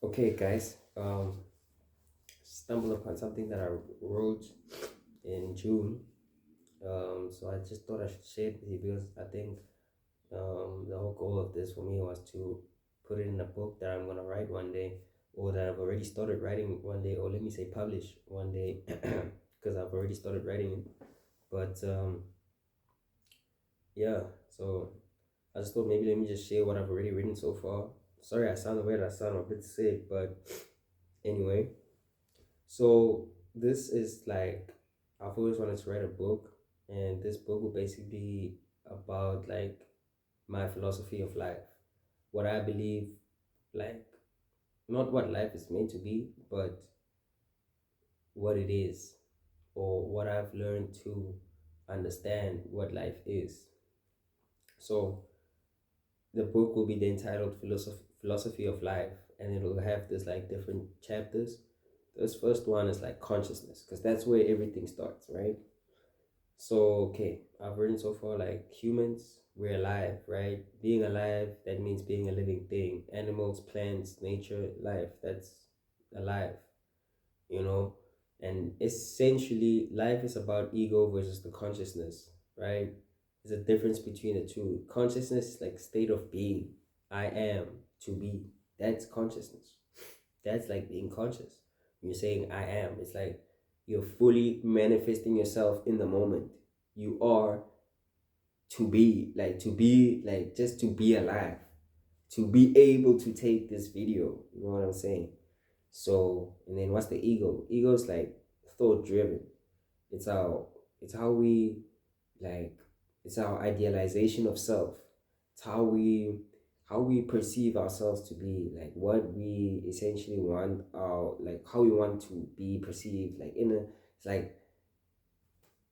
Okay, guys. Stumbled upon something that I wrote in June. So I just thought I should share it with you because I think the whole goal of this for me was to put it in a book that I'm gonna write one day, or that I've already started writing one day, or let me say publish one day, because I've already started writing it. But yeah, so I just thought maybe let me just share what I've already written so far. Sorry, I sound weird. I sound a bit sick, but anyway. So this is like I've always wanted to write a book, and this book will basically be about like my philosophy of life, what I believe, like not what life is meant to be, but what it is, or what I've learned to understand what life is. So the book will be the entitled philosophy of life, and it'll have this like different chapters. This first one is like consciousness, because that's where everything starts, right? So, okay, I've written so far like humans, we're alive, right? Being alive, that means being a living thing. Animals, plants, nature, life, that's alive, you know? And essentially, life is about ego versus the consciousness, right? There's a difference between the two. Consciousness is like state of being. I am to be. That's consciousness. That's like being conscious. When you're saying I am, it's like you're fully manifesting yourself in the moment. You are to be like just to be alive, to be able to take this video. You know what I'm saying? So, and then what's the ego? Ego is like thought driven. It's how it's how we like it's our idealization of self. It's how we perceive ourselves to be, like what we essentially want our like how we want to be perceived, like in a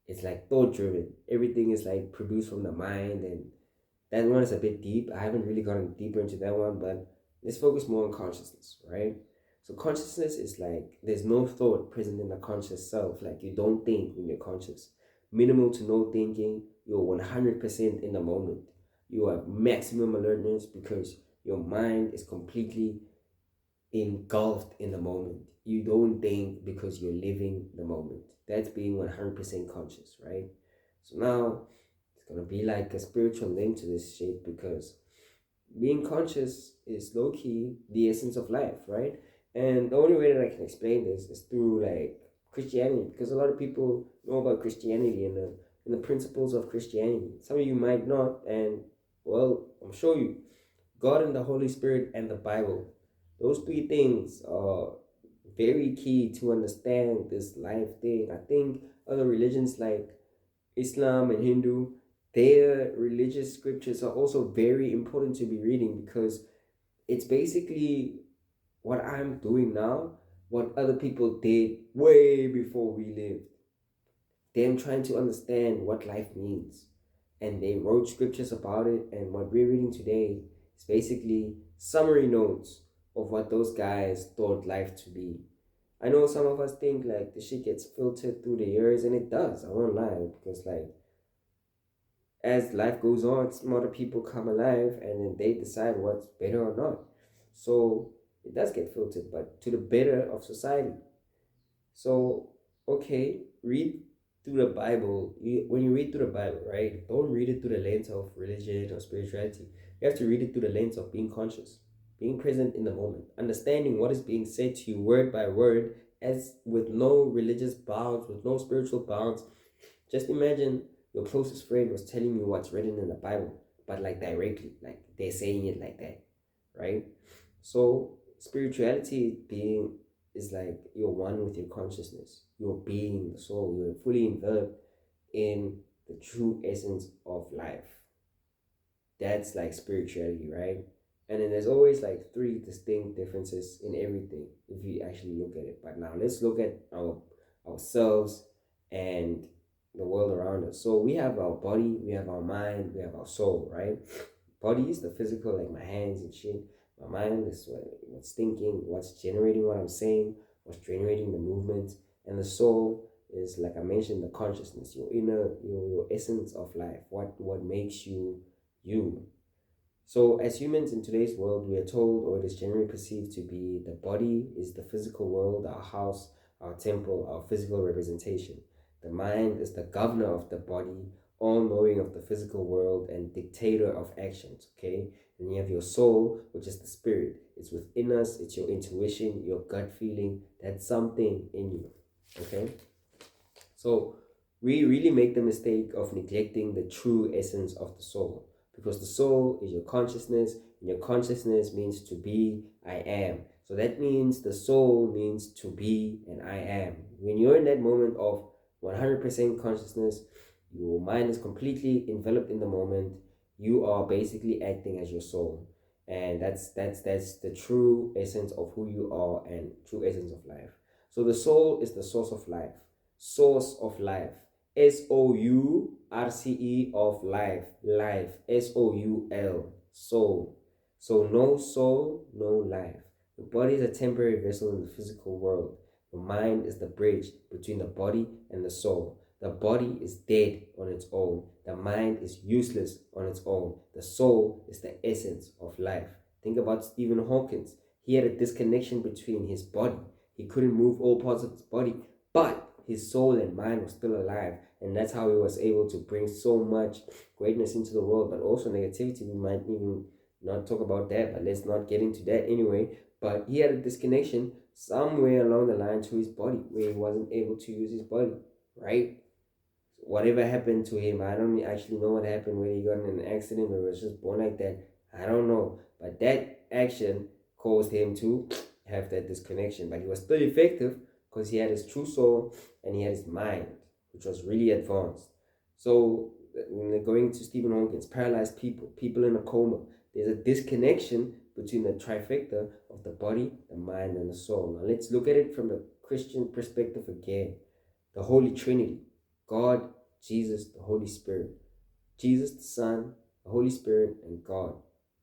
it's like thought driven. Everything is like produced from the mind, and that one is a bit deep. I haven't really gotten deeper into that one, but let's focus more on consciousness, right? So consciousness is like there's no thought present in the conscious self. Like you don't think when you're conscious. Minimal to no thinking. You're 100% in the moment. You have maximum alertness because your mind is completely engulfed in the moment. You don't think because you're living the moment. That's being 100% conscious, right? So now it's gonna be like a spiritual link to this shit because being conscious is low key the essence of life, right? And the only way that I can explain this is through like Christianity, because a lot of people know about Christianity and the principles of Christianity. Some of you might not, and well, I'm sure you. God and the Holy Spirit and the Bible. Those three things are very key to understand this life thing. I think other religions like Islam and Hindu, their religious scriptures are also very important to be reading because it's basically what I'm doing now, what other people did way before we lived. Them trying to understand what life means. And they wrote scriptures about it, and what we're reading today is basically summary notes of what those guys thought life to be. I know some of us think like the shit gets filtered through the years, and it does. I won't lie, because like as life goes on, smarter people come alive, and then they decide what's better or not. So it does get filtered, but to the better of society. So okay, read through the Bible. When you read through the Bible, right? Don't read it through the lens of religion or spirituality. You have to read it through the lens of being conscious, being present in the moment, understanding what is being said to you word by word, as with no religious bounds, with no spiritual bounds. Just imagine your closest friend was telling you what's written in the Bible, but like directly, like they're saying it like that, right? So spirituality being is like you're one with your consciousness, you're being the soul, you're fully enveloped in the true essence of life. That's like spirituality, right? And then there's always like three distinct differences in everything if you actually look at it. But now let's look at ourselves and the world around us. So we have our body, we have our mind, we have our soul, right? Body is the physical, like my hands and shit. My mind is what's thinking, what's generating what I'm saying, what's generating the movements, and the soul is, like I mentioned, the consciousness, your inner, your essence of life. What makes you you. So, as humans in today's world, we are told, or it is generally perceived to be, the body is the physical world, our house, our temple, our physical representation. The mind is the governor of the body, all knowing of the physical world, and dictator of actions. Okay? And you have your soul, which is the spirit. It's within us, it's your intuition, your gut feeling. That's something in you. Okay? So, we really make the mistake of neglecting the true essence of the soul, because the soul is your consciousness, and your consciousness means to be, I am. So that means the soul means to be and I am. When you're in that moment of 100% consciousness, your mind is completely enveloped in the moment. You are basically acting as your soul, and that's the true essence of who you are and true essence of life. So the soul is the source of life, source of life. SOURCE of life, life, SOUL, soul. So no soul, no life. The body is a temporary vessel in the physical world. The mind is the bridge between the body and the soul. The body is dead on its own. The mind is useless on its own. The soul is the essence of life. Think about Stephen Hawking. He had a disconnection between his body. He couldn't move all parts of his body, but his soul and mind were still alive, and that's how he was able to bring so much greatness into the world, but also negativity. We might even not talk about that, but let's not get into that anyway. But he had a disconnection somewhere along the line to his body, where he wasn't able to use his body, right? Whatever happened to him, I don't actually know what happened, whether he got in an accident or was just born like that, I don't know. But that action caused him to have that disconnection, but he was still effective because he had his true soul and he had his mind, which was really advanced. So going to Stephen Hawking's paralyzed people in a coma, there's a disconnection between the trifecta of the body, the mind, and the soul. Now let's look at it from the Christian perspective again. The Holy Trinity, God, Jesus, the Holy Spirit. Jesus, the Son, the Holy Spirit, and God.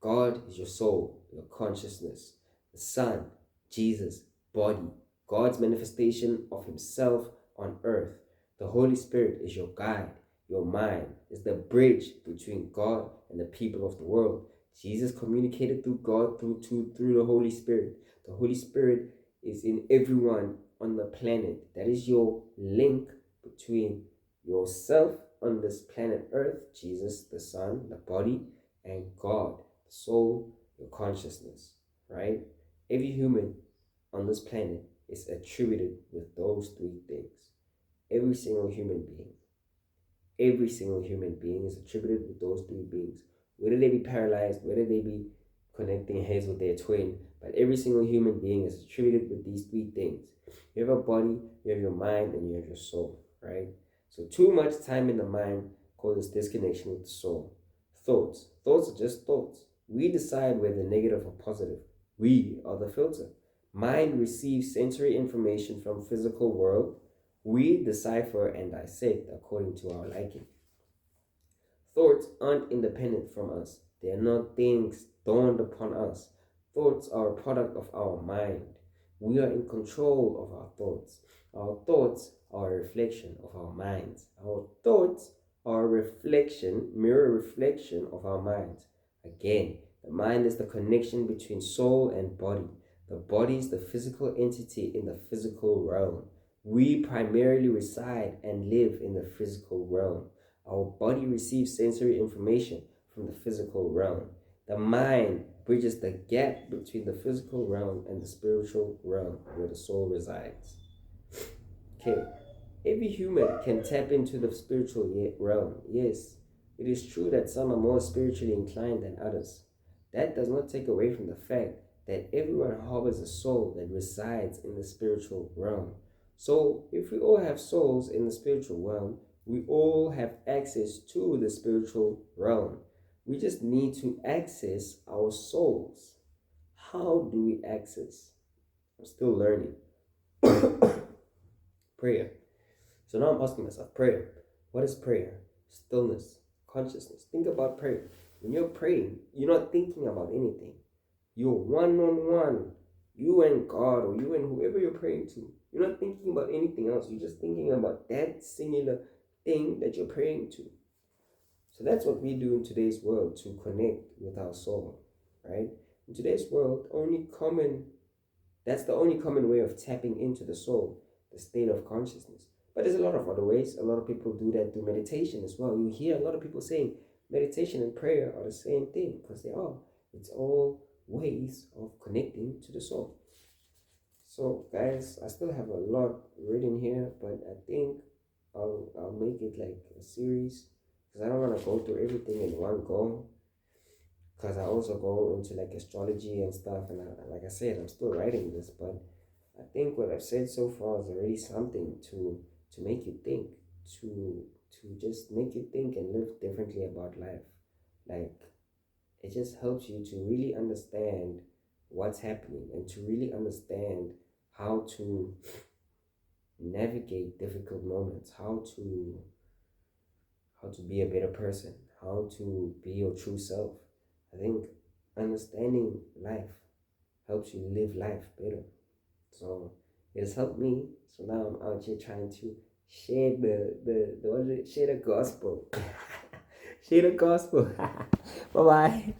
God is your soul, your consciousness. The Son, Jesus, body, God's manifestation of himself on earth. The Holy Spirit is your guide, your mind, is the bridge between God and the people of the world. Jesus communicated through God through the Holy Spirit. The Holy Spirit is in everyone on the planet. That is your link between yourself on this planet Earth, Jesus, the Son, the body, and God, the soul, your consciousness, right? Every human on this planet is attributed with those three things. Every single human being. Every single human being is attributed with those three beings. Whether they be paralyzed, whether they be connecting heads with their twin, but every single human being is attributed with these three things. You have a body, you have your mind, and you have your soul, right? So too much time in the mind causes disconnection with the soul. Thoughts. Thoughts are just thoughts. We decide whether negative or positive. We are the filter. Mind receives sensory information from physical world. We decipher and dissect according to our liking. Thoughts aren't independent from us. They are not things dawned upon us. Thoughts are a product of our mind. We are in control of our thoughts. Our thoughts are a reflection of our minds. Our thoughts are a reflection, mirror reflection of our minds. Again, the mind is the connection between soul and body. The body is the physical entity in the physical realm. We primarily reside and live in the physical realm. Our body receives sensory information from the physical realm. The mind bridges the gap between the physical realm and the spiritual realm where the soul resides. Okay, every human can tap into the spiritual realm. Yes, it is true that some are more spiritually inclined than others. That does not take away from the fact that everyone harbors a soul that resides in the spiritual realm. So, if we all have souls in the spiritual realm, we all have access to the spiritual realm. We just need to access our souls. How do we access? I'm still learning. Prayer. So now I'm asking myself, prayer. What is prayer? Stillness, consciousness. Think about prayer. When you're praying, you're not thinking about anything. You're one-on-one. You and God, or you and whoever you're praying to. You're not thinking about anything else. You're just thinking about that singular thing that you're praying to. So that's what we do in today's world to connect with our soul, right? In today's world, that's the only common way of tapping into the soul, the state of consciousness. But there's a lot of other ways. A lot of people do that through meditation as well. You hear a lot of people saying meditation and prayer are the same thing because they are. It's all ways of connecting to the soul. So, guys, I still have a lot written here, but I think I'll make it like a series because I don't want to go through everything in one go. Because I also go into like astrology and stuff, and like I said, I'm still writing this, but I think what I've said so far is already something to make you think, to just make you think and live differently about life. Like it just helps you to really understand what's happening and to really understand how to navigate difficult moments, how to be a better person, how to be your true self. I think understanding life helps you live life better. So it has helped me. So now I'm out here trying to share the what is it? Share the gospel. Share the gospel. Bye bye.